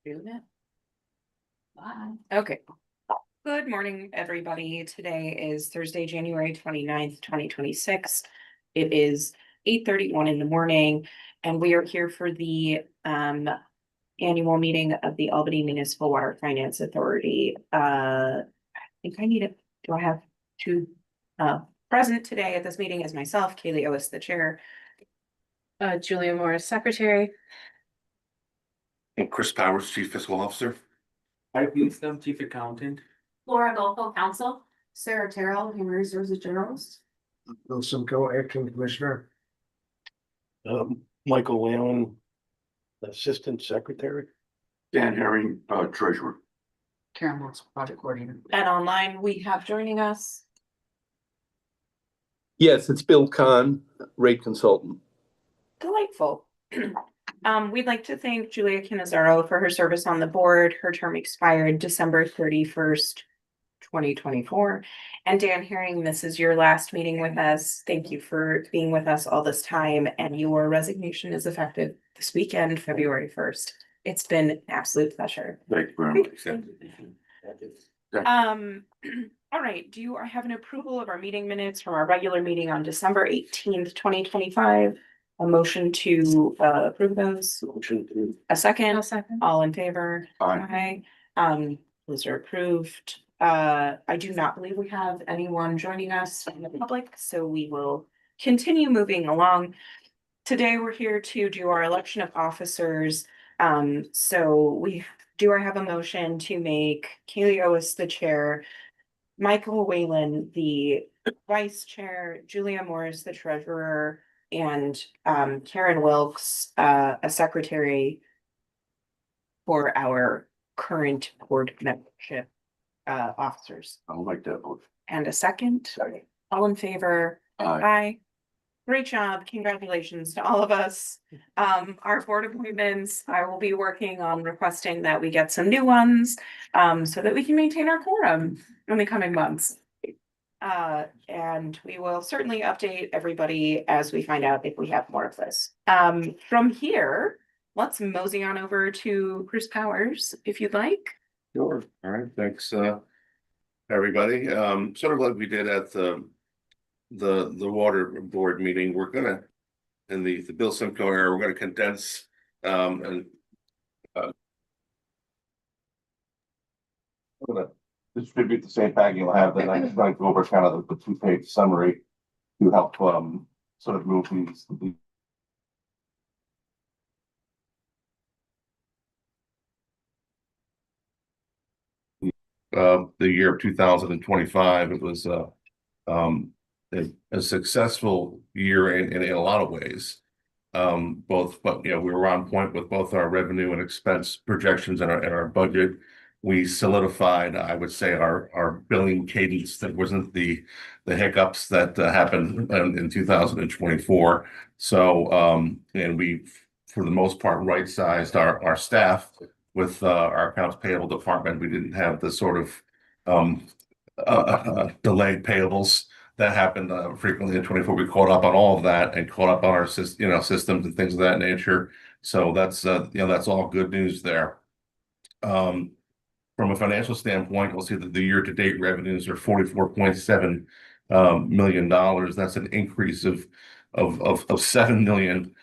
Doing it. Bye. Okay. Good morning, everybody. Today is Thursday, January 29th, 2026. It is 8:31 in the morning, and we are here for the annual meeting of the Albany Municipal Water Finance Authority. I think I need it. Do I have two present today at this meeting as myself, Kaylee Ois, the chair. Julia Morris, secretary. And Chris Powers, Chief Fiscal Officer. Mike Winston, Chief Accountant. Laura Golfo, Counsel. Sarah Terrell, Human Resources Generalist. Bill Simcoe, Acting Commissioner. Michael Whalen, Assistant Secretary. Dan Herring, Treasurer. Karen Wilkes, Project Coordinator. And online, we have joining us. Yes, it's Bill Kahn, rate consultant. Delightful. We'd like to thank Julia Canizaro for her service on the board. Her term expired December 31st, 2024. And Dan Herring, this is your last meeting with us. Thank you for being with us all this time. And your resignation is effective this weekend, February 1st. It's been an absolute pleasure. Thank you very much. All right. Do I have an approval of our meeting minutes from our regular meeting on December 18th, 2025? A motion to approve those. Motion to. A second. I'll second. All in favor? Aye. Those are approved. I do not believe we have anyone joining us from the public, so we will continue moving along. Today, we're here to do our election of officers. So I have a motion to make Kaylee Ois the chair, Michael Whalen the vice chair, Julia Morris the treasurer, and Karen Wilkes a secretary for our current board membership officers. I'll make that vote. And a second. Second. All in favor? Aye. Great job. Congratulations to all of us. Our board appointments, I will be working on requesting that we get some new ones so that we can maintain our quorum in the coming months. And we will certainly update everybody as we find out if we have more of this. From here, let's mosey on over to Chris Powers, if you'd like. Sure. All right. Thanks, everybody. Sort of like we did at the water board meeting, we're gonna, in the Bill Simcoe era, we're gonna condense and I'm gonna distribute the same bag you'll have, then I'm going to go over kind of the two-page summary to help sort of move these. The year of 2025, it was a successful year in a lot of ways. But we were on point with both our revenue and expense projections and our budget. We solidified, I would say, our billing cadence. That wasn't the hiccups that happened in 2024. So and we, for the most part, right-sized our staff with our accounts payable department. We didn't have the sort of delayed payables that happened frequently in 24. We caught up on all of that and caught up on our systems and things of that nature. So that's that's all good news there. From a financial standpoint, we'll see that the year-to-date revenues are $44.7 million. That's an increase of $7 million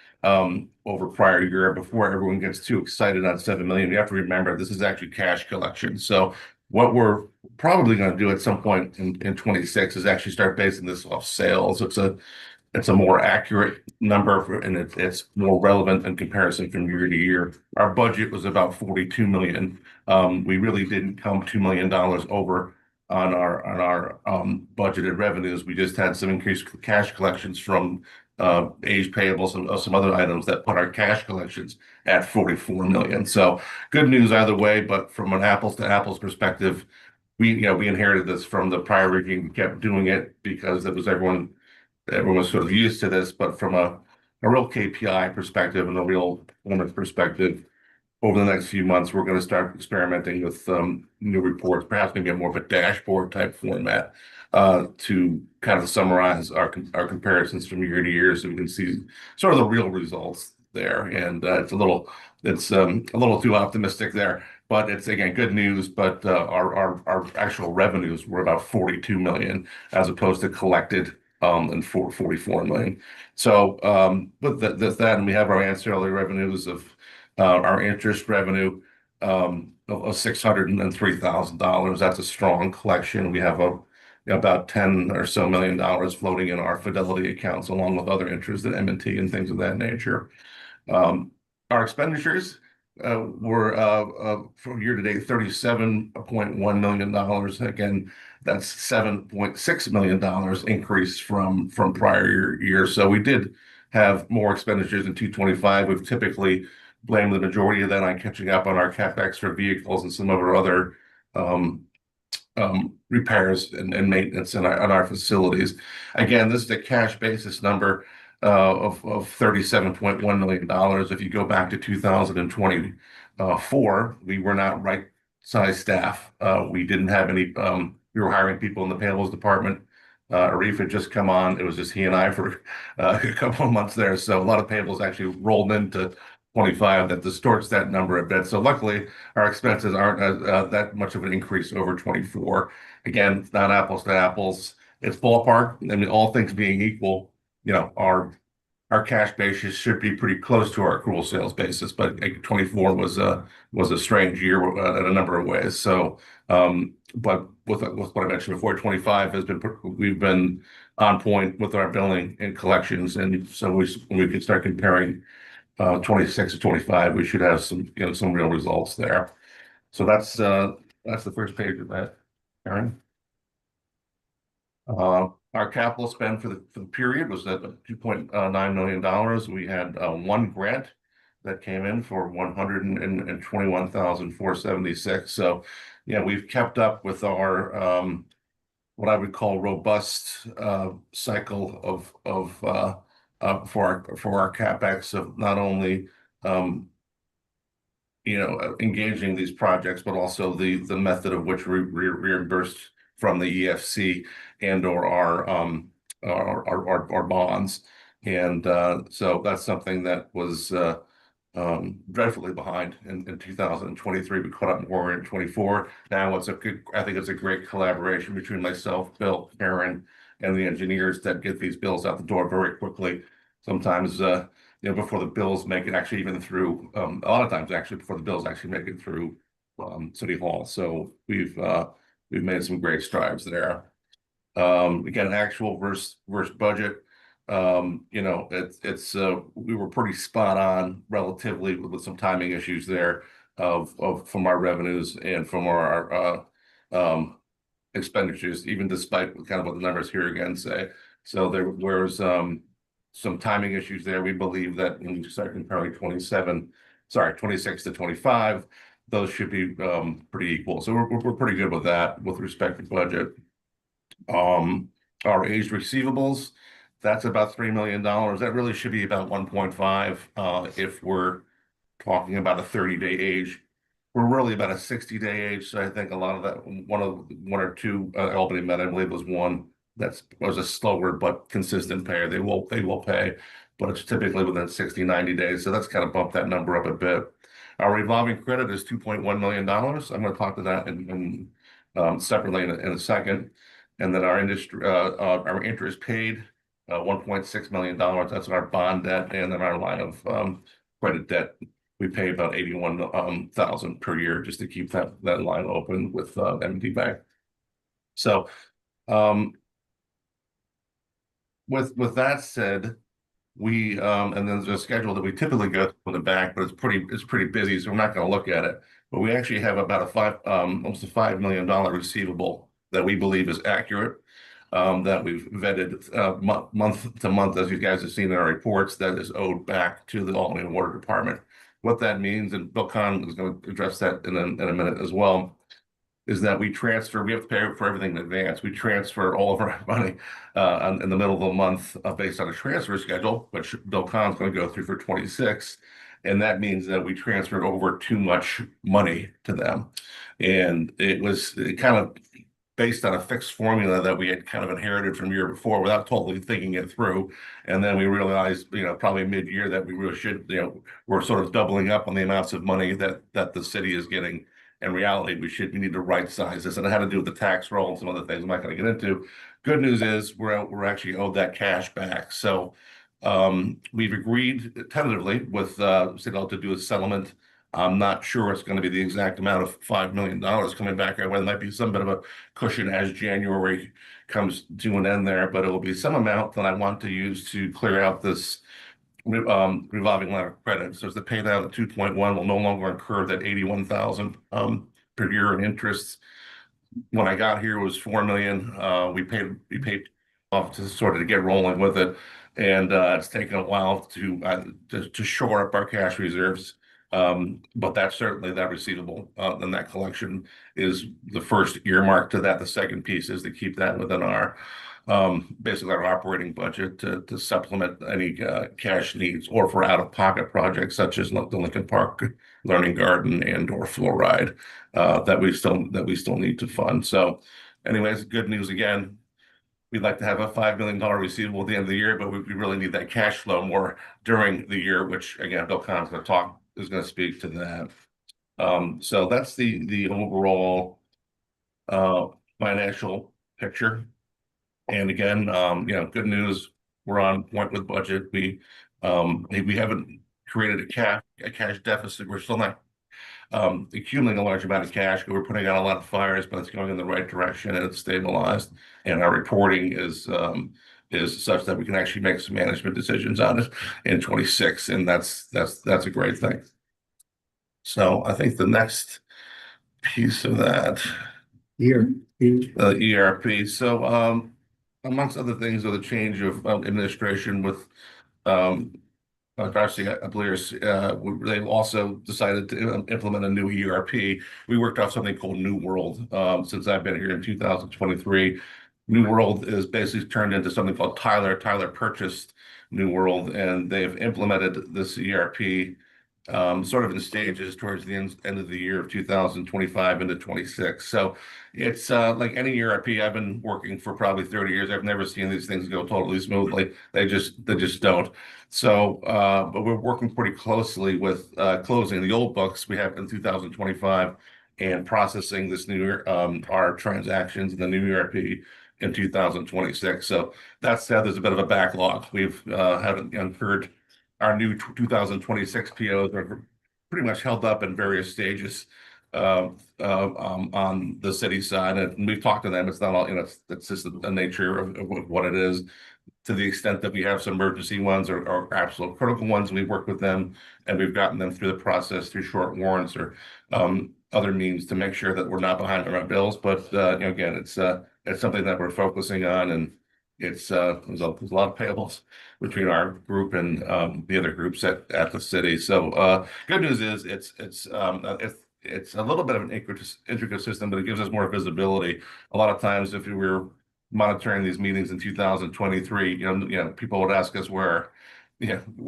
over prior year. Before everyone gets too excited on $7 million, you have to remember this is actually cash collection. So what we're probably going to do at some point in 26 is actually start basing this off sales. It's a more accurate number and it's more relevant in comparison from year to year. Our budget was about 42 million. We really didn't come $2 million over on our budgeted revenues. We just had some increased cash collections from age payables and some other items that put our cash collections at 44 million. So good news either way, but from an apples to apples perspective, we inherited this from the prior regime. We kept doing it because it was everyone was sort of used to this, but from a real KPI perspective and a real performance perspective, over the next few months, we're going to start experimenting with new reports, perhaps maybe a more of a dashboard type format to kind of summarize our comparisons from year to year so we can see sort of the real results there, and it's a little too optimistic there. But it's again good news. But our actual revenues were about 42 million as opposed to collected and 44 million. So with that, and we have our ancillary revenues of our interest revenue of $603,000. That's a strong collection. We have about 10 or so million dollars floating in our Fidelity accounts, along with other interest at M&T and things of that nature. Our expenditures were for year to date $37.1 million. Again, that's $7.6 million increase from prior year. So we did have more expenditures in 225. We've typically blamed the majority of that on catching up on our CapEx for vehicles and some of our other repairs and maintenance in our facilities. Again, this is a cash basis number of $37.1 million. If you go back to 2024, we were not right size staff. We didn't have any, we were hiring people in the payables department. Arif had just come on. It was just he and I for a couple of months there. So a lot of payables actually rolled into 25 that distorts that number a bit. So luckily, our expenses aren't that much of an increase over 24. Again, it's not apples to apples. It's ballpark. I mean, all things being equal, our cash basis should be pretty close to our accrual sales basis. But 24 was a strange year in a number of ways. So, but with what I mentioned before, 25 we've been on point with our billing and collections, and so when we can start comparing 26 to 25, we should have some real results there. So that's the first page of that, Aaron. Our capital spend for the period was at $2.9 million. We had one grant that came in for $121,476. So yeah, we've kept up with our what I would call robust cycle of for our CapEx of not only engaging these projects, but also the method of which we reimbursed from the EFC and or our bonds. And so that's something that was dreadfully behind in 2023. We caught up more in 24. Now I think it's a great collaboration between myself, Bill, Aaron, and the engineers that get these bills out the door very quickly. Sometimes before the bills make it actually even through, a lot of times actually before the bills actually make it through City Hall. So we've made some great strides there. Again, actual versus budget. It's we were pretty spot on relatively with some timing issues there from our revenues and from our expenditures, even despite kind of what the numbers here again say. So there was some timing issues there. We believe that when you start comparing 26 to 25, those should be pretty equal. So we're pretty good with that with respect to budget. Our aged receivables, that's about $3 million. That really should be about 1.5 if we're talking about a 30-day age. We're really about a 60-day age. So I think a lot of that, one or two Albany Met, I believe was one that was a slower but consistent payer. They will pay, but it's typically within 60, 90 days. So that's kind of bumped that number up a bit. Our revolving credit is $2.1 million. I'm going to talk to that in separately in a second. And then our interest paid $1.6 million. That's our bond debt, and then our line of credit debt. We pay about $81,000 per year just to keep that line open with M&T Bank. So with that said, we and then there's a schedule that we typically go through the bank, but it's pretty busy, so we're not going to look at it. But we actually have about almost a $5 million receivable that we believe is accurate, that we've vetted month to month, as you guys have seen in our reports, that is owed back to the Albany Water Department. What that means, and Bill Kahn is going to address that in a minute as well, is that we have to pay for everything in advance. We transfer all of our money in the middle of the month based on a transfer schedule, which Bill Kahn's going to go through for 26. And that means that we transferred over too much money to them. And it kind of based on a fixed formula that we had kind of inherited from the year before without totally thinking it through. And then we realized, probably mid-year that we really should, we're sort of doubling up on the amounts of money that the city is getting. In reality, we need to right size this, and it had to do with the tax roll and some other things I'm not going to get into. Good news is we're actually owed that cash back. So we've agreed tentatively with City Hall to do a settlement. I'm not sure it's going to be the exact amount of $5 million coming back our way. There might be some bit of a cushion as January comes to an end there, but it will be some amount that I want to use to clear out this revolving line of credit. So as the pay down at 2.1 will no longer incur that 81,000 per year in interest. When I got here, it was 4 million. We paid off to sort of get rolling with it, and it's taken a while to shore up our cash reserves. But that's certainly that receivable and that collection is the first earmark to that. The second piece is to keep that within our basically our operating budget to supplement any cash needs or for out-of-pocket projects such as the Lincoln Park Learning Garden and or fluoride that we still need to fund. So anyways, good news again. We'd like to have a $5 million receivable at the end of the year, but we really need that cash flow more during the year, which again, Bill Khan's is going to speak to that. So that's the overall financial picture. And again, good news, we're on point with budget. We haven't created a cash deficit. We're still not accumulating a large amount of cash, but we're putting out a lot of fires, but it's going in the right direction and it's stabilized. And our reporting is such that we can actually make some management decisions on it in 26, and that's a great thing. So I think the next piece of that, Here. ERP. So amongst other things, with the change of administration with Darcy, I believe they've also decided to implement a new ERP. We worked off something called New World since I've been here in 2023. New World is basically turned into something called Tyler. Tyler purchased New World, and they've implemented this ERP sort of in stages towards the end of the year of 2025 into 26. So it's like any ERP. I've been working for probably 30 years. I've never seen these things go totally smoothly. They just don't. So, but we're working pretty closely with closing the old books we have in 2025 and processing this new our transactions in the new ERP in 2026. So that said, there's a bit of a backlog. We've haven't incurred our new 2026 POs are pretty much held up in various stages on the city side, and we've talked to them. It's not all, it's just the nature of what it is. To the extent that we have some emergency ones or absolute critical ones, we've worked with them and we've gotten them through the process through short warrants or other means to make sure that we're not behind on our bills. But again, it's something that we're focusing on, and there's a lot of payables between our group and the other groups at the city. So good news is it's a little bit of an intricate system, but it gives us more visibility. A lot of times, if we were monitoring these meetings in 2023, people would ask us where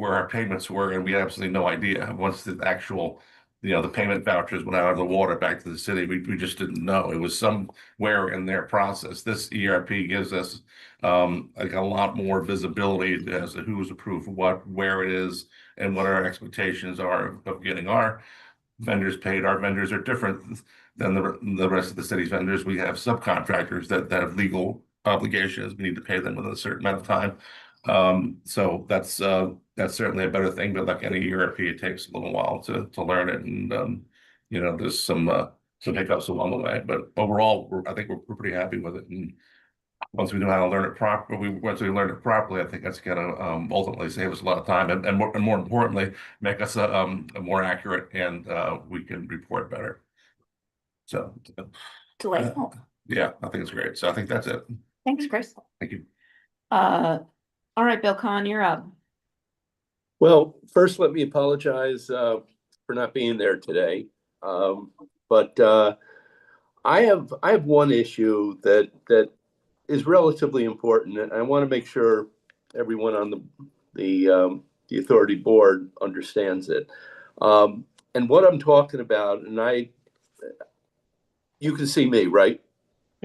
our payments were, and we had absolutely no idea. Once the actual the payment vouchers went out of the water back to the city, we just didn't know. It was somewhere in their process. This ERP gives us like a lot more visibility as to who's approved for what, where it is, and what our expectations are of getting our vendors paid. Our vendors are different than the rest of the city's vendors. We have subcontractors that have legal obligations. We need to pay them within a certain amount of time. So that's certainly a better thing, but like any ERP, it takes a little while to learn it, and there's some hiccups along the way. But overall, I think we're pretty happy with it. And once we know how to learn it once we learn it properly, I think that's going to ultimately save us a lot of time, and more importantly, make us more accurate, and we can report better. So Delightful. yeah, I think it's great. So I think that's it. Thanks, Chris. Thank you. All right, Bill Khan, you're up. Well, first, let me apologize for not being there today. But I have one issue that is relatively important, and I want to make sure everyone on the authority board understands it. And what I'm talking about, and you can see me, right?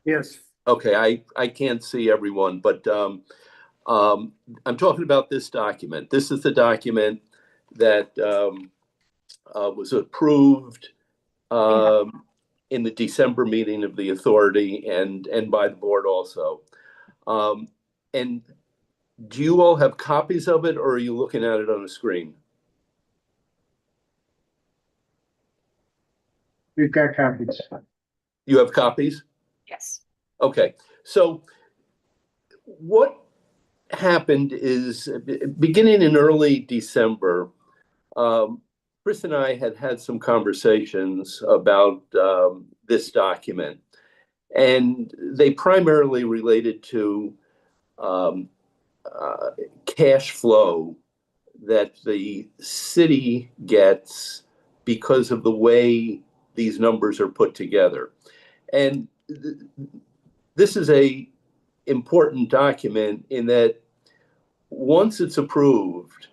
Yes. Okay, I can't see everyone, but I'm talking about this document. This is the document that was approved in the December meeting of the authority and by the board also. And do you all have copies of it, or are you looking at it on a screen? We've got copies. You have copies? Yes. Okay, so what happened is beginning in early December, Chris and I had some conversations about this document, and they primarily related to cash flow that the city gets because of the way these numbers are put together. And this is a important document in that once it's approved,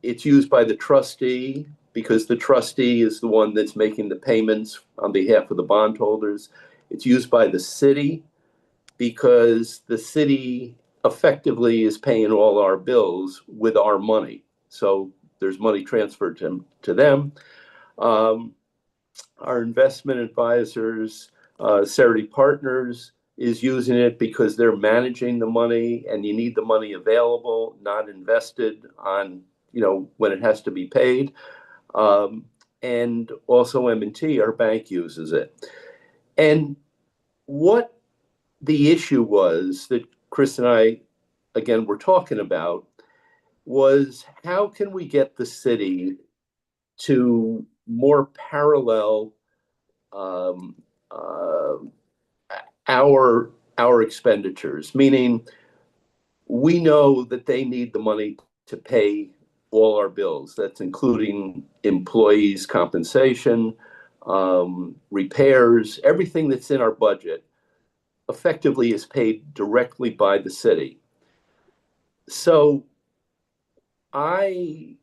it's used by the trustee because the trustee is the one that's making the payments on behalf of the bondholders. It's used by the city because the city effectively is paying all our bills with our money. So there's money transferred to them. Our investment advisors, Cerity Partners, is using it because they're managing the money and you need the money available, not invested on, when it has to be paid. And also M&T, our bank, uses it. And what the issue was that Chris and I, again, were talking about was how can we get the city to more parallel our expenditures, meaning we know that they need the money to pay all our bills. That's including employees' compensation, repairs, everything that's in our budget effectively is paid directly by the city. So I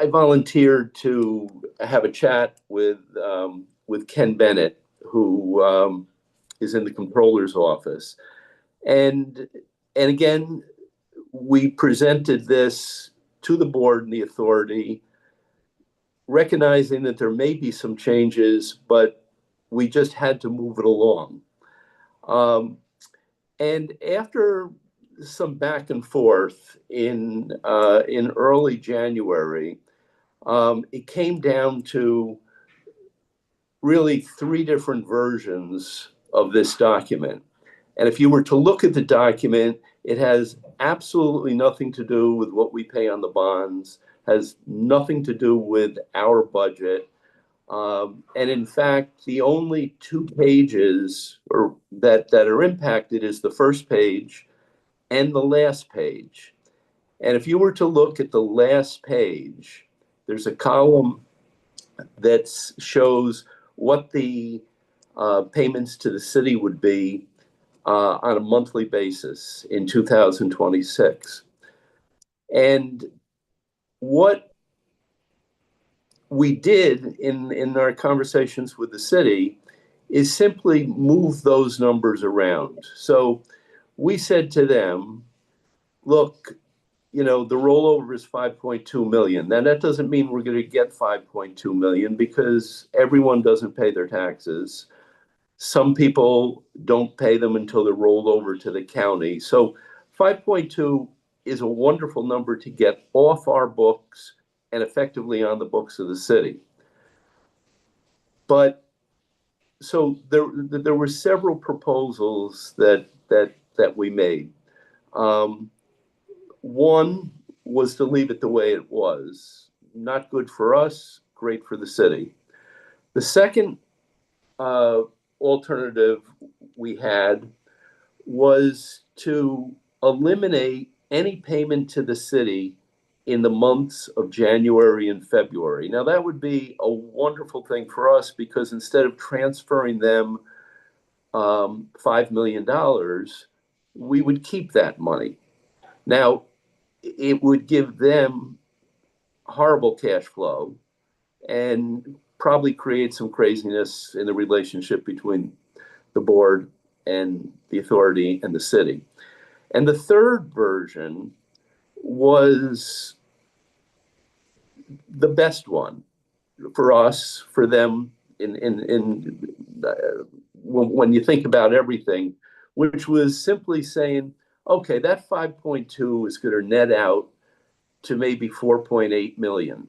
volunteered to have a chat with Ken Bennett, who is in the controller's office, and again, we presented this to the board and the authority, recognizing that there may be some changes, but we just had to move it along. And after some back and forth in early January, it came down to really three different versions of this document. And if you were to look at the document, it has absolutely nothing to do with what we pay on the bonds, has nothing to do with our budget. And in fact, the only two pages that are impacted is the first page and the last page. And if you were to look at the last page, there's a column that shows what the payments to the city would be on a monthly basis in 2026. And what we did in our conversations with the city is simply move those numbers around. So we said to them, look, the rollover is 5.2 million. Now that doesn't mean we're going to get 5.2 million because everyone doesn't pay their taxes. Some people don't pay them until they're rolled over to the county. So 5.2 is a wonderful number to get off our books and effectively on the books of the city. But so there were several proposals that we made. One was to leave it the way it was. Not good for us, great for the city. The second alternative we had was to eliminate any payment to the city in the months of January and February. Now that would be a wonderful thing for us because instead of transferring them $5 million, we would keep that money. Now, it would give them horrible cash flow and probably create some craziness in the relationship between the board and the authority and the city. And the third version was the best one for us, for them, when you think about everything, which was simply saying, okay, that 5.2 is going to net out to maybe 4.8 million.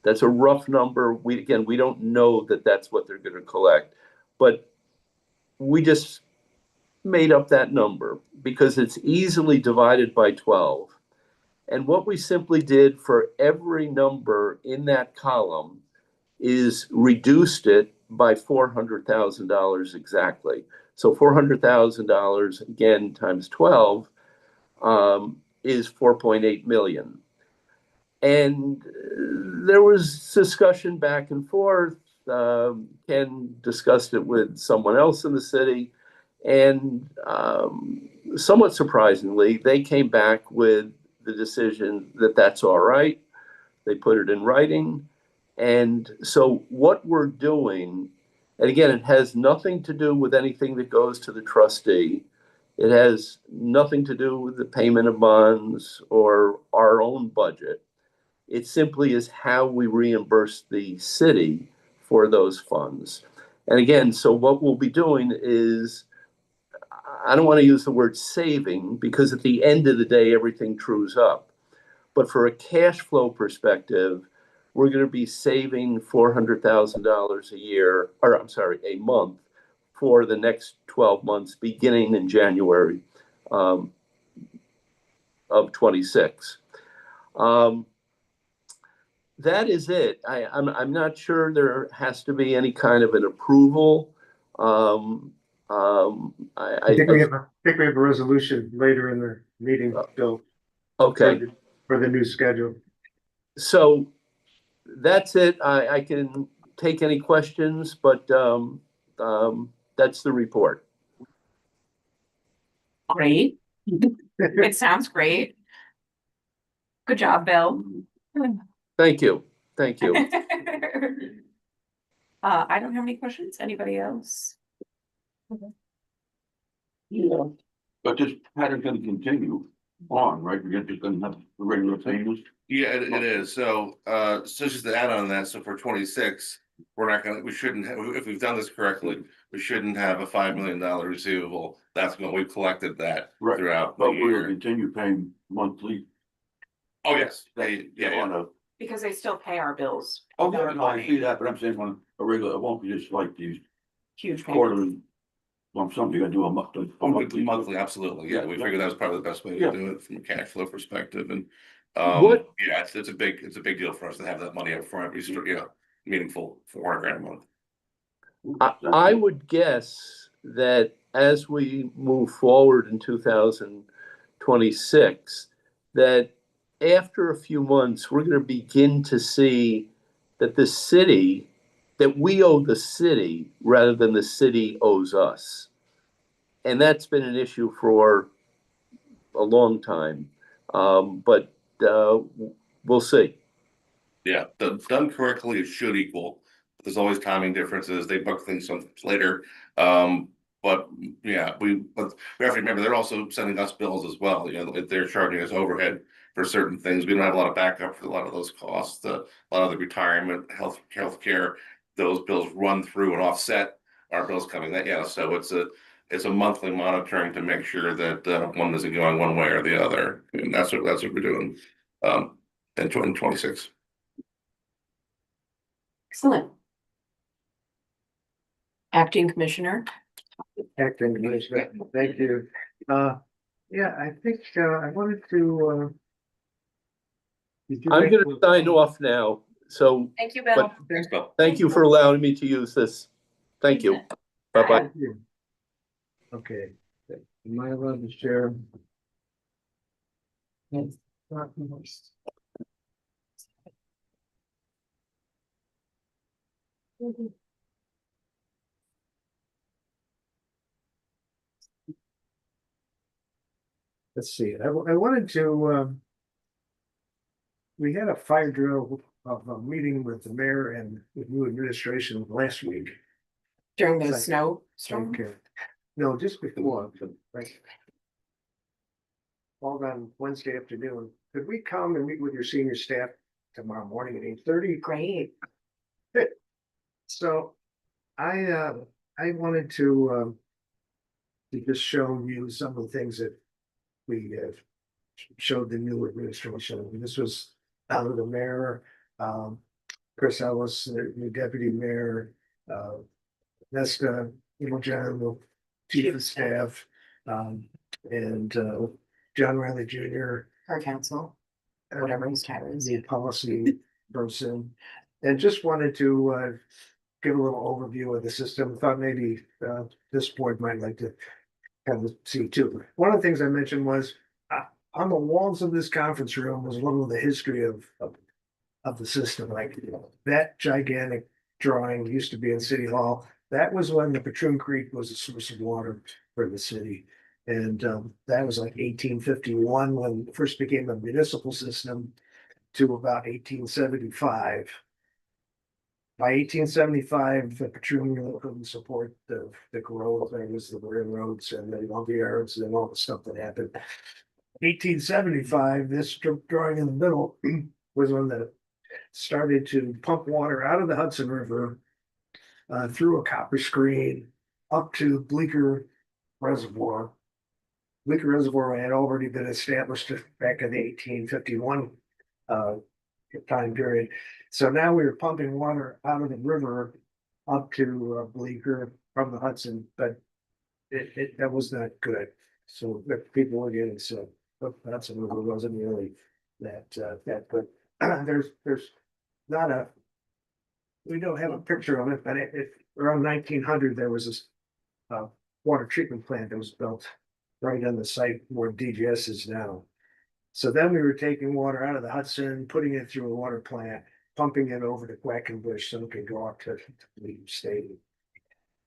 That's a rough number. We don't know that that's what they're going to collect, but we just made up that number because it's easily divided by 12. And what we simply did for every number in that column is reduced it by $400,000 exactly. So $400,000 again times 12 is 4.8 million. And there was discussion back and forth. Ken discussed it with someone else in the city, and somewhat surprisingly, they came back with the decision that that's all right. They put it in writing. And so what we're doing, and again, it has nothing to do with anything that goes to the trustee. It has nothing to do with the payment of bonds or our own budget. It simply is how we reimburse the city for those funds. And again, so what we'll be doing is, I don't want to use the word saving because at the end of the day, everything trues up. But for a cash flow perspective, we're going to be saving $400,000 a year, or I'm sorry, a month for the next 12 months, beginning in January of 26. That is it. I'm not sure there has to be any kind of an approval. I think we have a resolution later in the meeting, Bill, Okay, for the new schedule. so that's it. I can take any questions, but that's the report. Great. It sounds great. Good job, Bill. Thank you. Thank you. I don't have any questions. Anybody else? Yeah, but this pattern's gonna continue on, right? We're just gonna have the regular payments. Yeah, it is. So just to add on that, so for 26, we shouldn't have, if we've done this correctly, we shouldn't have a $5 million receivable. That's when we've collected that Right, throughout the but we're year. gonna continue paying monthly. Oh, yes, yeah. On a, Because they still pay our bills. oh, no, I see that, but I'm saying on a regular, it won't be just like these Huge payment. quarterly. Lump sum, you gotta do a Monthly, absolutely. Yeah, we figured that was probably the best way to Yeah. do it from a cash flow perspective. And What- yeah, it's a big deal for us to have that money up front. Meaningful $400,000 a month. I would guess that as we move forward in 2026, that after a few months, we're going to begin to see that that we owe the city rather than the city owes us. And that's been an issue for a long time. But we'll see. Yeah, done correctly, it should equal. There's always timing differences. They book things sometimes later. But yeah, but we have to remember they're also sending us bills as well. They're charging us overhead for certain things. We don't have a lot of backup for a lot of those costs. A lot of the retirement, healthcare, those bills run through and offset our bills coming. So it's a monthly monitoring to make sure that one isn't going one way or the other. And that's what we're doing in 2026. Excellent. Acting Commissioner. Acting Commissioner, thank you. Yeah, I think I wanted to. I'm going to sign off now. So Thank you, Bill. but Thanks, Bill. thank you for allowing me to use this. Thank you. Bye-bye. Okay, am I allowed to share? Yes. Let's see, I wanted to, we had a fire drill of a meeting with the mayor and the new administration last week. During the Like- snowstorm? Okay. No, just before, right? Called on Wednesday afternoon. Could we come and meet with your senior staff tomorrow morning at 8:30? Great. So I wanted to just show you some of the things that we showed the new administration. This was out of the mayor, Chris Ellis, the new deputy mayor, Nesta, general chief of staff, and John Riley Jr. Our council, whatever his title is. The policy person, and just wanted to give a little overview of the system. Thought maybe this board might like to kind of see too. One of the things I mentioned was on the walls of this conference room was a little of the history of the system. Like that gigantic drawing used to be in City Hall. That was when the Patroon Creek was a source of water for the city. And that was like 1851 when it first became a municipal system to about 1875. By 1875, the Patroon really couldn't support the growth. There was the railroads and the lumber yards and all the stuff that happened. 1875, this drawing in the middle was when the started to pump water out of the Hudson River through a copper screen up to Bleecker Reservoir. Bleecker Reservoir had already been established back in the 1851 time period. So now we were pumping water out of the river up to Bleecker from the Hudson, but that was not good. So the people were getting sick. The Hudson River wasn't really that good. There's not a, we don't have a picture of it, but around 1900 there was this water treatment plant that was built right on the site where DGS is now. So then we were taking water out of the Hudson, putting it through a water plant, pumping it over to Quackenbush so it could go up to the state.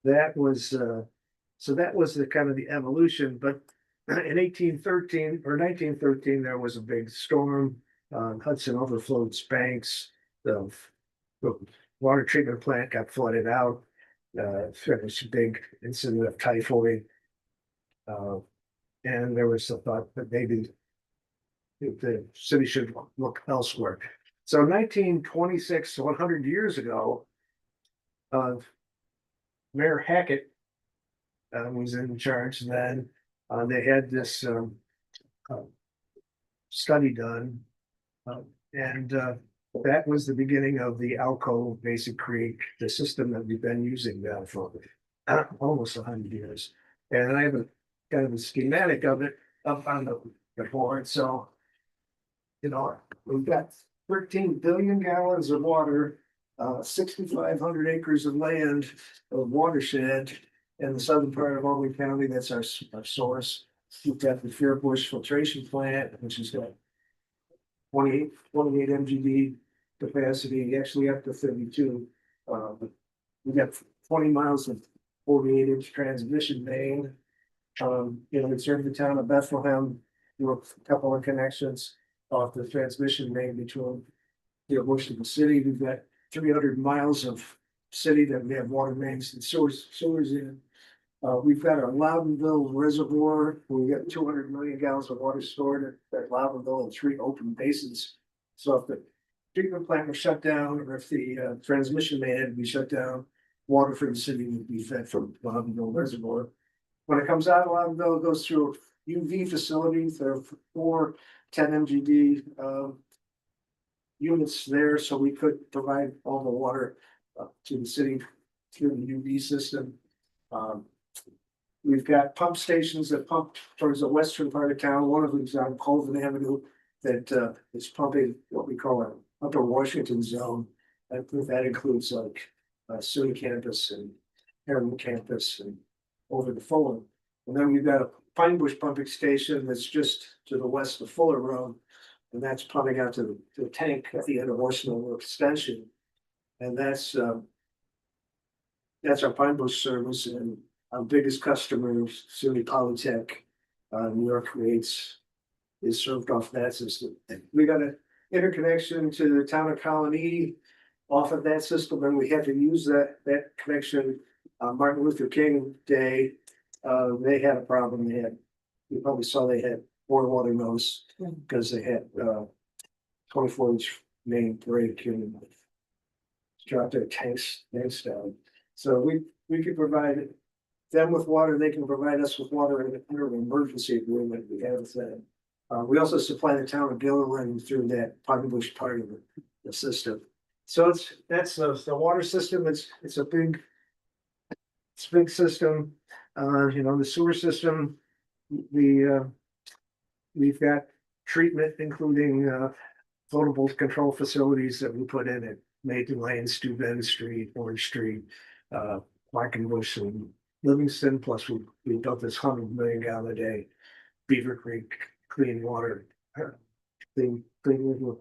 That was so that was the kind of the evolution. But in 1813 or 1913, there was a big storm. Hudson overflowed its banks. The water treatment plant got flooded out. There was a big incident of typhoid. And there was a thought that maybe the city should look elsewhere. So 1926, 100 years ago, Mayor Hackett was in charge then. They had this study done. And that was the beginning of the Alco Basic Creek, the system that we've been using now for almost 100 years. And I have a kind of a schematic of it up on the board. So, you know, we've got 13 billion gallons of water, 6,500 acres of land of watershed in the southern part of Albany County. That's our source. We've got the Fairbush filtration plant, which has got 28 MGD capacity, actually up to 32. We got 20 miles of 48-inch transmission main. We serve the town of Bethlehem through a couple of connections off the transmission main between Bush and the city. We've got 300 miles of city that we have water mains and sewers in. We've got our Loudonville Reservoir. We got 200 million gallons of water stored at Loudonville in 3 open basins. So if the treatment plant was shut down, or if the transmission main had to be shut down, water for the city would be fed from Loudonville Reservoir. When it comes out of Loudonville, it goes through a UV facility. There are 4 10 MGD units there, so we could provide all the water to the city through the UV system. We've got pump stations that pump towards the western part of town. One of them is on Colvin Avenue that is pumping what we call an upper Washington zone. That includes like SUNY campus and Harriman campus and over the Fuller. And then we've got a Pine Bush pumping station that's just to the west of Fuller Road. And that's pumping out to the tank at the end of Arsenal Extension. And that's our Pine Bush service, and our biggest customer is SUNY Polytech. New York Creates is served off that system. We got an interconnection to the town of Colony off of that system, and we had to use that connection Martin Luther King Day, they had a problem. You probably saw they had 4 water nose because they had 24-inch main break and dropped their tanks down. So we could provide them with water, they can provide us with water under an emergency agreement we have with them. We also supply the town of Gilliland through that Pugbush part of the system. So that's the water system, it's a big system. The sewer system, we've got treatment, including potable control facilities that we put in at Maiden Lane, Steuben Street, Orange Street, Quackenbush and Livingston, plus we built this 100 million gallon a day Beaver Creek clean water clean river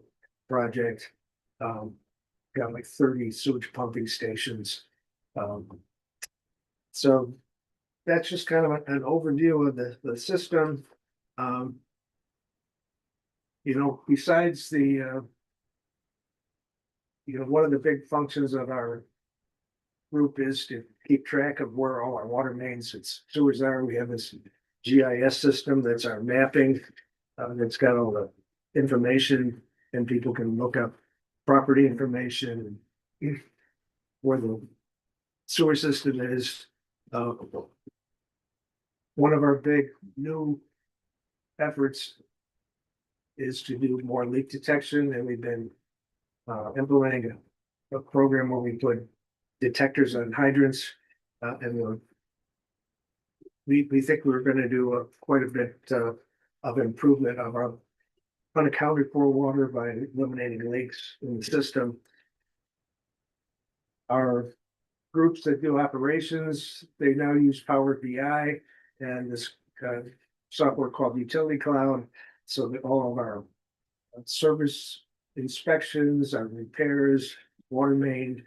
project. Got like 30 sewage pumping stations. So that's just kind of an overview of the system. Besides one of the big functions of our group is to keep track of where all our water mains and sewers are. We have this GIS system that's our mapping. That's got all the information, and people can look up property information and where the sewer system is. One of our big new efforts is to do more leak detection, and we've been implementing a program where we put detectors on hydrants, and we think we're going to do quite a bit of improvement of our unaccounted for water by eliminating leaks in the system. Our groups that do operations, they now use Power BI and this software called Utility Cloud, so that all of our service inspections, our repairs, water main,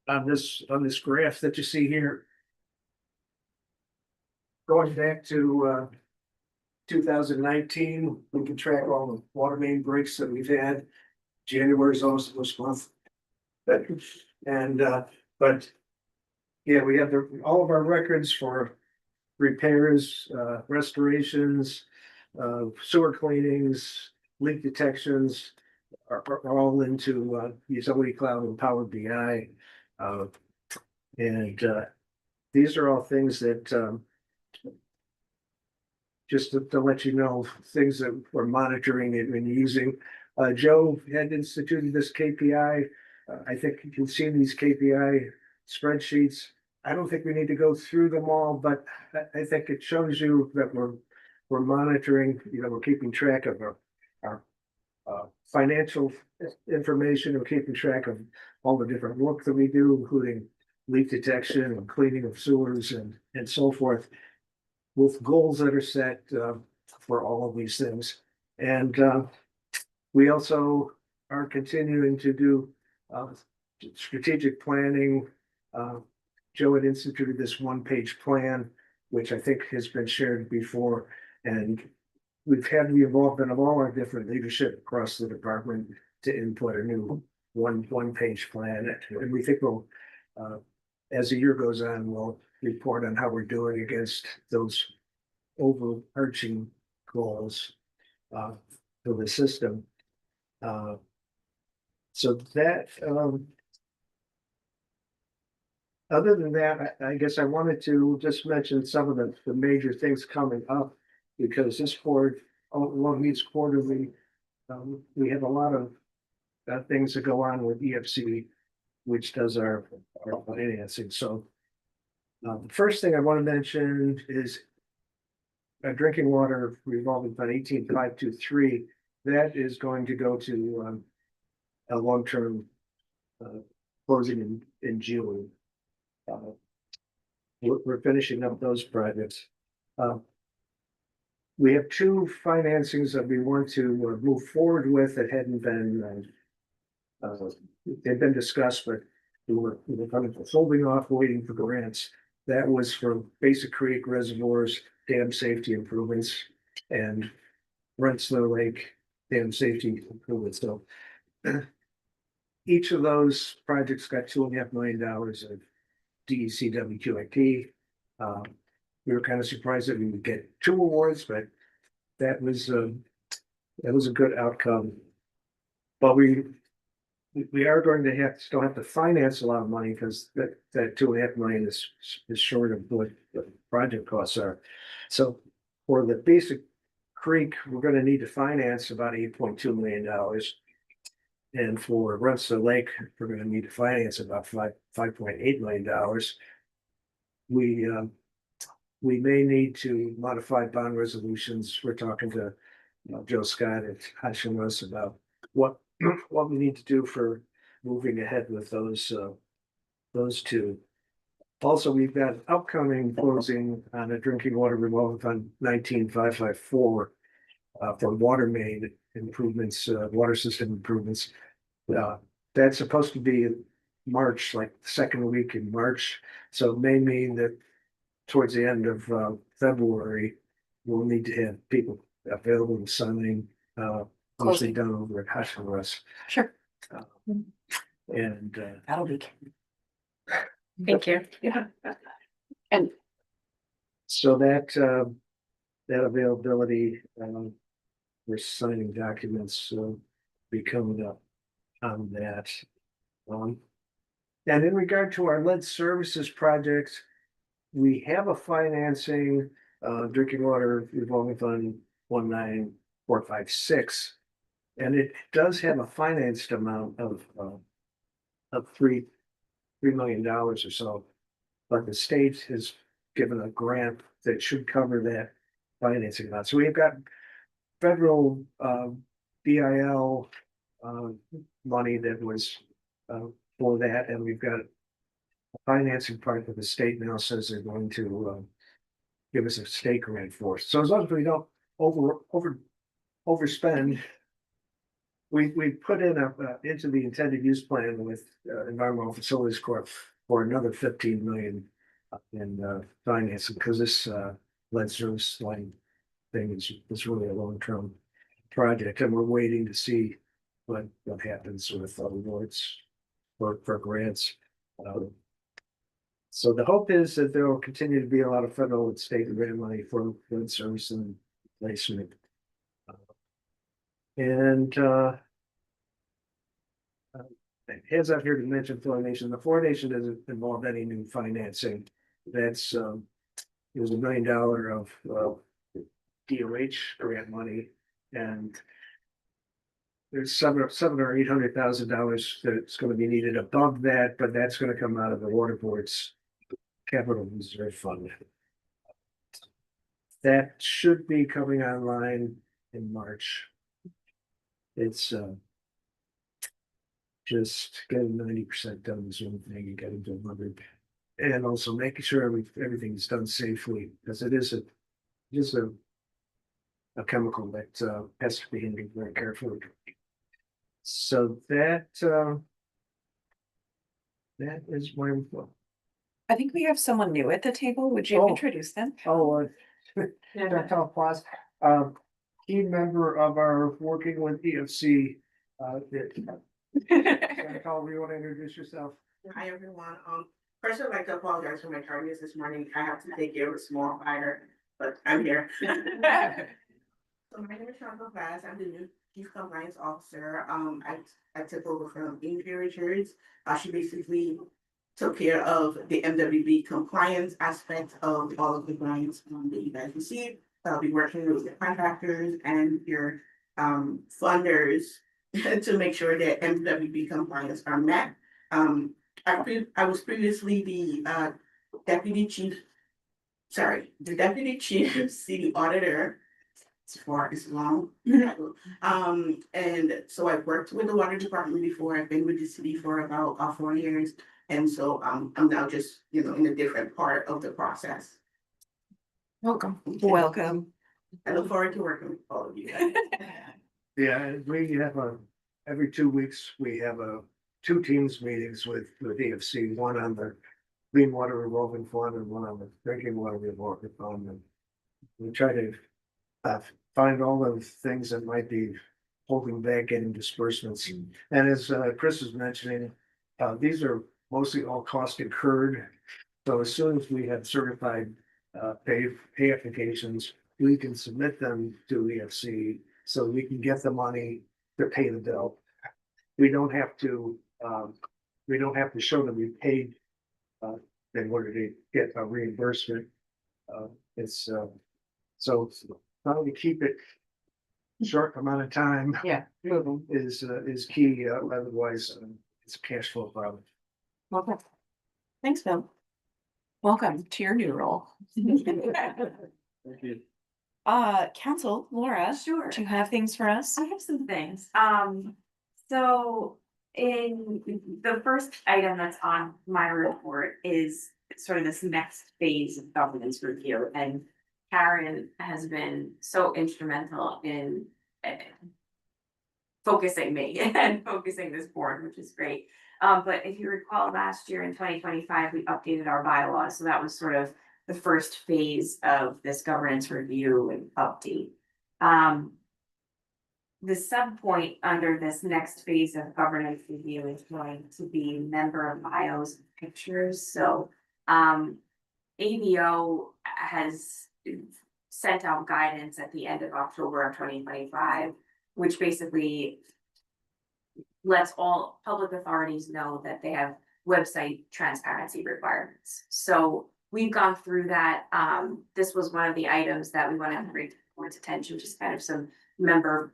on this graph that you see here, going back to 2019, we can track all the water main breaks that we've had. January is also this month. But yeah, we have all of our records for repairs, restorations, sewer cleanings, leak detections are all into Utility Cloud and Power BI. And these are all things that just to let you know, things that we're monitoring and using. Joe had instituted this KPI. I think you can see these KPI spreadsheets. I don't think we need to go through them all, but I think it shows you that we're monitoring, we're keeping track of our financial information, we're keeping track of all the different work that we do, including leak detection and cleaning of sewers and so forth, with goals that are set for all of these things. And we also are continuing to do strategic planning. Joe had instituted this 1-page plan, which I think has been shared before, and we've had the involvement of all our different leadership across the department to input a new one-page plan. And we think we'll, as the year goes on, we'll report on how we're doing against those overarching goals for the system. So that, other than that, I guess I wanted to just mention some of the major things coming up, because this board, along these quarterly, we have a lot of things that go on with EFC, which does our financing. So the first thing I want to mention is a drinking water revolving fund 18523. That is going to go to a long-term closing in June. We're finishing up those projects. We have 2 financings that we want to move forward with that hadn't been, they've been discussed, but we were kind of holding off, waiting for grants. That was for Basic Creek reservoirs, dam safety improvements, and Rensselaer Lake dam safety improvements. So each of those projects got $2.5 million DEC WQIP. We were kind of surprised that we would get 2 awards, but that was a good outcome. But we are going to still have to finance a lot of money because that $2.5 million is short of what the project costs are. So for the basic creek, we're gonna need to finance about $8.2 million. And for Runs to Lake, we're gonna need to finance about $5.8 million. We may need to modify bond resolutions. We're talking to Joe Scott at Hashimoto's about what we need to do for moving ahead with those two. Also, we've got upcoming closing on a drinking water revolving fund 19554 for water main improvements, water system improvements. That's supposed to be March, like the second week in March. So it may mean that towards the end of February, we'll need to have people available to signing, mostly done over at Hashimoto's. Sure. And That'll be. Thank you. Yeah. so that availability for signing documents be coming up on that. And in regard to our lead services projects, we have a financing drinking water revolving fund 19456, and it does have a financed amount of $3 million or so. But the state has given a grant that should cover that financing amount. So we've got federal BIL money that was for that, and we've got a financing part that the state now says they're going to give us a state grant for. So as long as we don't overspend, we put in into the intended use plan with Environmental Facilities Corp for another 15 million in financing, because this lead service line thing is really a long-term project, and we're waiting to see what happens with awards for grants. So the hope is that there will continue to be a lot of federal and state grant money for lead service and replacement. And heads up here to mention fluorination. The fluorination doesn't involve any new financing. That's it was $1 million of DOH grant money, and there's $700,000 or $800,000 that's going to be needed above that, but that's going to come out of the water board's capital reserve fund. That should be coming online in March. It's just getting 90% done is one thing, and getting to 100, and also making sure everything's done safely, because it is a chemical that has to be handled very carefully. So that is my report. I think we have someone new at the table. Would you Oh. introduce them? Dr. Claus, key member of our working with EFC. Chantal, you want to introduce yourself? Hi, everyone. First I'd like to apologize for my tardiness this morning. I have to take care of a small fire, but I'm here. So my name is Chantal Claus. I'm the new Chief Compliance Officer. I took over from Amy Richards. She basically took care of the MWB compliance aspect of all of the grants that you guys received. I'll be working with the contractors and your funders to make sure that MWB compliance are met. I was previously the deputy chief city auditor. It's long. And so I've worked with the water department before. I've been with the city for about 4 years. And so I'm now just, in a different part of the process. Welcome. Welcome. I look forward to working with all of you guys. Yeah, we have every 2 weeks, we have 2 teams meetings with EFC, one on the clean water revolving fund and one on the drinking water revolving fund. And we try to find all the things that might be holding back getting disbursements. And as Chris was mentioning, these are mostly all cost incurred. So as soon as we have certified pay applications, we can submit them to EFC so we can get the money to pay the bill. We don't have to show that we paid in order to get a reimbursement. It's so how we keep it short amount of time Yeah. is key. Otherwise, it's a cash flow problem. Okay. Thanks, Phil. Welcome to your new role. Thank you. Council, Laura, Sure. do you have things for us? I have some things. So in the first item that's on my report is sort of this next phase of governance review, and Karen has been so instrumental in focusing me and focusing this board, which is great. But if you recall, last year in 2025, we updated our bylaws, so that was sort of the first phase of this governance review and update. The sub point under this next phase of governance review is going to be member bios and pictures. So ABO has sent out guidance at the end of October of 2025, which basically lets all public authorities know that they have website transparency requirements. So we've gone through that. This was one of the items that we wanted to bring to the board's attention, just kind of some member.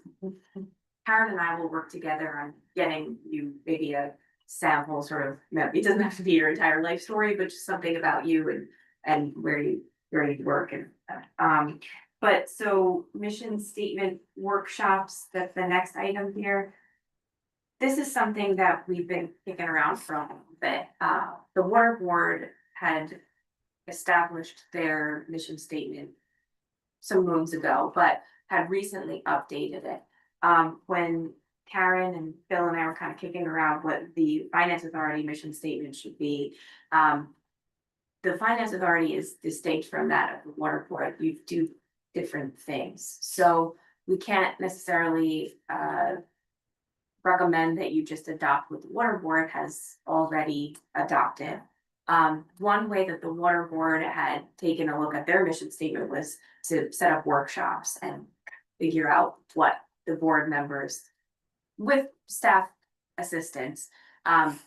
Karen and I will work together on getting you maybe a sample sort of, it doesn't have to be your entire life story, but just something about you and where you work and but so mission statement workshops, that's the next item here. This is something that we've been kicking around for a little bit. The water board had established their mission statement some moons ago, but had recently updated it. When Karen and Bill and I were kind of kicking around what the Finance Authority mission statement should be, the Finance Authority is distinct from that of the water board. You do different things. So we can't necessarily recommend that you just adopt what the water board has already adopted. One way that the water board had taken a look at their mission statement was to set up workshops and figure out what the board members with staff assistance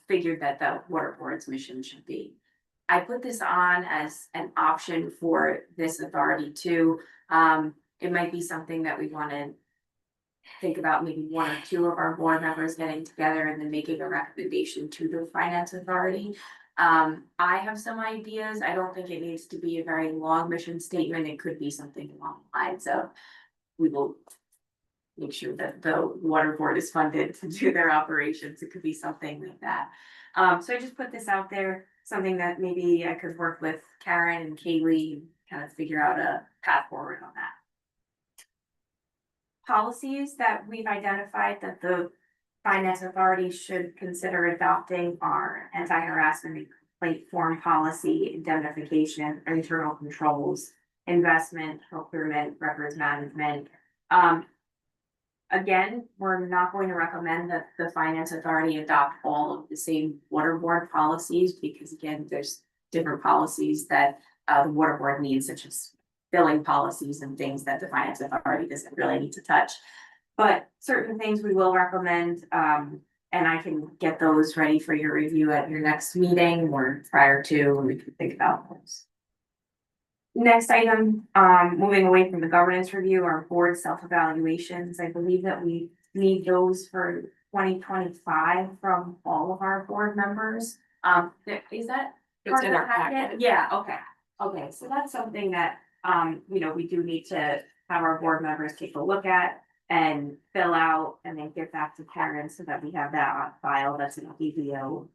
figured that the water board's mission should be. I put this on as an option for this authority too. It might be something that we want to think about, maybe one or two of our board members getting together and then making a recommendation to the finance authority. I have some ideas. I don't think it needs to be a very long mission statement. It could be something along the lines of, we will make sure that the water board is funded to do their operations. It could be something like that. So I just put this out there, something that maybe I could work with Karen and Kaylee, kind of figure out a path forward on that. Policies that we've identified that the finance authority should consider adopting are anti-harassment and complaint form policy, indemnification, internal controls, investment, procurement, records management. Again, we're not going to recommend that the finance authority adopt all of the same water board policies, because again, there's different policies that the water board needs, such as billing policies and things that the finance authority doesn't really need to touch. But certain things we will recommend, and I can get those ready for your review at your next meeting or prior to, and we can think about those. Next item, moving away from the governance review, our board self-evaluations. I believe that we need those for 2025 from all of our board members. Is that It's part of in the our packet. Yeah, okay. Okay, so that's something that, you know, we do need to have our board members take a look at and fill out and then get back to Karen so that we have that on file. That's an EBO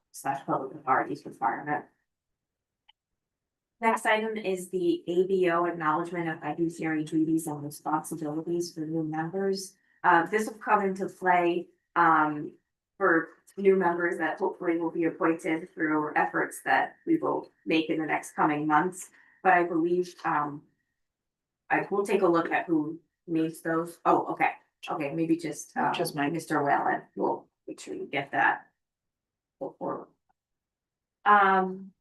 / public authorities requirement. Next item is the ABO acknowledgement of fiduciary duties and responsibilities for new members. This will come into play for new members that hopefully will be appointed through efforts that we will make in the next coming months. But I believe I will take a look at who needs those. Oh, okay. Okay, maybe just Just mine. Mr. Whalen. We'll make sure you get that. Go forward.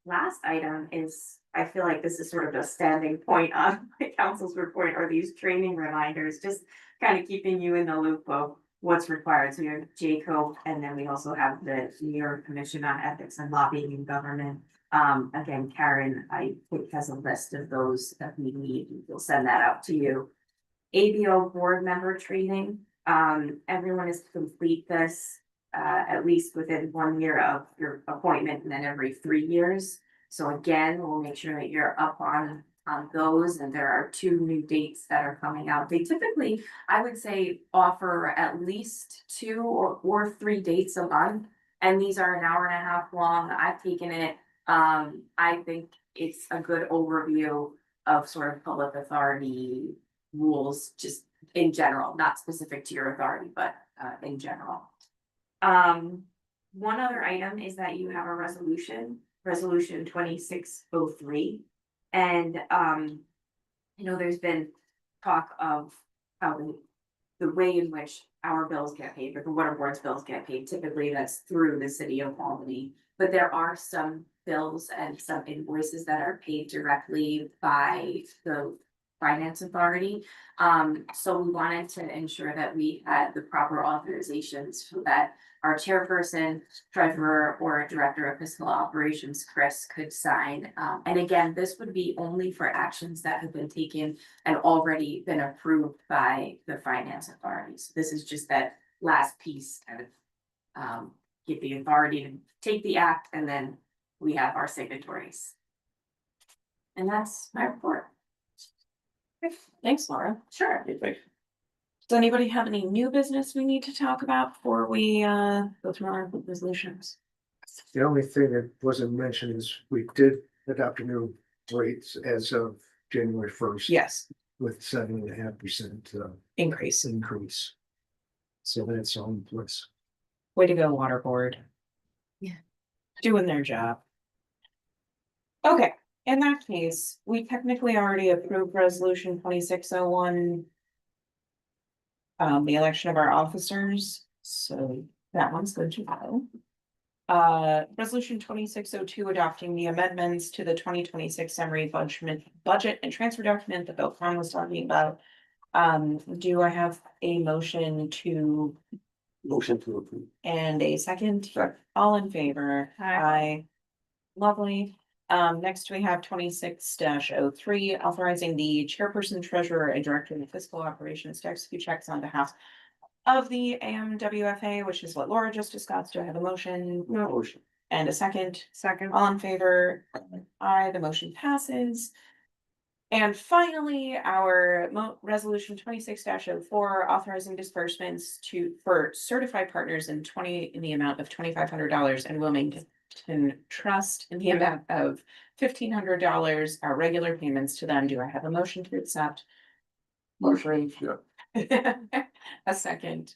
Last item is, I feel like this is sort of a standing point on my council's report, are these training reminders, just kind of keeping you in the loop of what's required. So you have JCO, and then we also have the New York Commission on Ethics and Lobbying in Government. Again, Karen, I think has a list of those that we need. We'll send that out to you. ABO board member training, everyone is to complete this at least within 1 year of your appointment, and then every 3 years. So again, we'll make sure that you're up on those, and there are 2 new dates that are coming out. They typically, I would say, offer at least 2 or 3 dates a month. And these are an hour and a half long. I've taken it. I think it's a good overview of sort of public authority rules, just in general, not specific to your authority, but in general. One other item is that you have a resolution 2603. And there's been talk of how the way in which our bills get paid, but the water board's bills get paid, typically that's through the city of Albany. But there are some bills and some invoices that are paid directly by the finance authority. So we wanted to ensure that we had the proper authorizations so that our chairperson, treasurer, or director of fiscal operations, Chris, could sign. And again, this would be only for actions that have been taken and already been approved by the finance authorities. This is just that last piece, kind of get the authority to take the act, and then we have our signatories. And that's my report. Thanks, Laura. Sure. Does anybody have any new business we need to talk about before we go through our resolutions? The only thing that wasn't mentioned is we did adopt a new rates as of January 1st. Yes, With 7.5% increase. increase. So that's on place. Way to go, water board. Yeah. Doing their job. Okay, in that case, we technically already approved resolution 2601. The election of our officers, so that one's good to go. Resolution 2602 adopting the amendments to the 2026 summary budget and transfer document that Bill Khan was talking about. Do I have a motion to? Motion to approve. And a second? Second. All in favor? Aye. Lovely. Next we have 26-03, authorizing the chairperson, treasurer, and director of fiscal operations to execute checks on behalf of the AMWFA, which is what Laura just discussed. Do I have a motion? Motion. And a second? Second. All in favor? Aye, the motion passes. And finally, our resolution 26-04, authorizing disbursements for certified partners in the amount of $2,500 and Wilmington Trust in the amount of $1,500, our regular payments to them. Do I have a motion to accept? Motion, yeah. A second.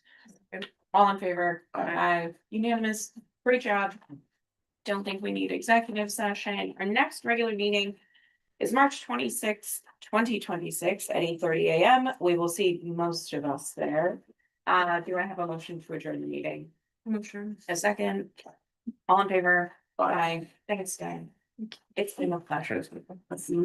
All in favor? Aye. Unanimous. Great job. Don't think we need executive session. Our next regular meeting is March 26th, 2026 at 8:30 a.m. We will see most of us there. Do I have a motion to adjourn the meeting? Motion. A second. All in favor? Aye. Thanks, Dan. It's been a pleasure.